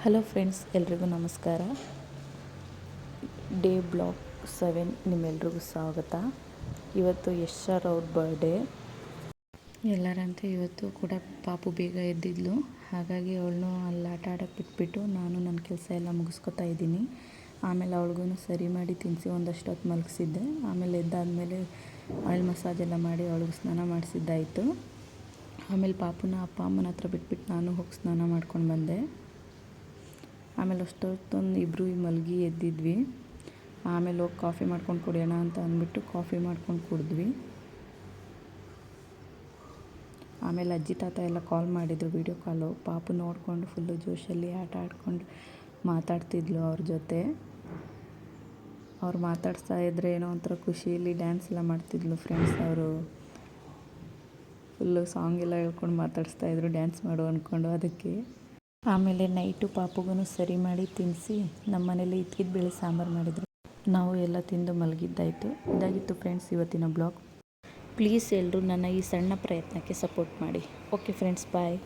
Hello friends, ಎಲ್ರಿಗೂ ನಮಸ್ಕಾರ. Day blog 7 ನಿಮ್ಮೆಲ್ರಿಗೂ ಸ್ವಾಗತ. ಇವತ್ತು ಯಶ್ ಸರ್ ಅವ್ರ ಬರ್ಡೇ. ಎಲ್ಲರಂತೆ ಇವತ್ತು ಕೂಡ ಪಾಪು ಬೇಗ ಎದ್ದಿದ್ಲು. ಹಾಗಾಗಿ ಅವಳನ್ನು ಅಲ್ಲಿ ಆಟ ಆಡೋಕ್ಕೆ ಬಿಟ್ಬಿಟ್ಟು ನಾನು ನನ್ನ ಕೆಲಸ ಎಲ್ಲ ಮುಗಿಸ್ಕೊತಾ ಇದ್ದೀನಿ. ಆಮೇಲೆ ಅವಳಿಗೂ ಸರಿ ಮಾಡಿ ತಿನ್ನಿಸಿ ಒಂದಷ್ಟು ಹೊತ್ತು ಮಲಗಿಸಿದ್ದೆ. ಆಮೇಲೆ ಎದ್ದಾದಮೇಲೆ ಆಯಿಲ್ ಮಸಾಜ್ ಎಲ್ಲ ಮಾಡಿ ಅವಳಿಗೆ ಸ್ನಾನ ಮಾಡಿಸಿದ್ದಾಯಿತು. ಆಮೇಲೆ ಪಾಪುನ ಅಪ್ಪ ಅಮ್ಮನ ಹತ್ರ ಬಿಟ್ಬಿಟ್ಟು ನಾನು ಹೋಗಿ ಸ್ನಾನ ಮಾಡ್ಕೊಂಡು ಬಂದೆ. ಆಮೇಲೆ ಅಷ್ಟೊತ್ತೊಂದು ಇಬ್ಬರು ಮಲಗಿ ಎದ್ದಿದ್ವಿ. ಆಮೇಲೆ ಹೋಗಿ ಕಾಫಿ ಮಾಡ್ಕೊಂಡು ಕುಡಿಯೋಣ ಅಂತ ಅಂದ್ಬಿಟ್ಟು ಕಾಫಿ ಮಾಡ್ಕೊಂಡು ಕುಡಿದ್ವಿ. ಆಮೇಲೆ ಅಜ್ಜಿ ತಾತ ಎಲ್ಲ ಕಾಲ್ ಮಾಡಿದರು, ವೀಡಿಯೋ ಕಾಲು. ಪಾಪು ನೋಡಿಕೊಂಡು ಫುಲ್ಲು ಜೋಶಲ್ಲಿ ಆಟ ಆಡ್ಕೊಂಡು ಮಾತಾಡ್ತಿದ್ಲು ಅವ್ರ ಜೊತೆ. ಅವ್ರು ಮಾತಾಡ್ಸ್ತಾ ಇದ್ದರೆ ಏನೋ ಒಂಥರ ಖುಷಿಯಲ್ಲಿ ಡ್ಯಾನ್ಸ್ ಎಲ್ಲ ಮಾಡ್ತಿದ್ಲು. ಫ್ರೆಂಡ್ಸ್ ಅವರು ಫುಲ್ಲು ಸಾಂಗ್ ಎಲ್ಲ ಹೇಳ್ಕೊಂಡು ಮಾತಾಡಿಸ್ತಾಯಿದ್ರು, ಡ್ಯಾನ್ಸ್ ಮಾಡು ಅಂದ್ಕೊಂಡು. ಅದಕ್ಕೆ ಆಮೇಲೆ ನೈಟು ಪಾಪುಗೂ ಸರಿ ಮಾಡಿ ತಿನ್ನಿಸಿ ನಮ್ಮ ಮನೇಲಿ ಇದ್ಕಿದ ಬೇಳೆ ಸಾಂಬಾರು ಮಾಡಿದರು. ನಾವು ಎಲ್ಲ ತಿಂದು ಮಲಗಿದ್ದಾಯಿತು. ಇದಾಗಿತ್ತು ಫ್ರೆಂಡ್ಸ್ ಇವತ್ತಿನ ಬ್ಲಾಗ್. ಪ್ಲೀಸ್ ಎಲ್ಲರೂ ನನ್ನ ಈ ಸಣ್ಣ ಪ್ರಯತ್ನಕ್ಕೆ ಸಪೋರ್ಟ್ ಮಾಡಿ. ಓಕೆ ಫ್ರೆಂಡ್ಸ್, ಬಾಯ್.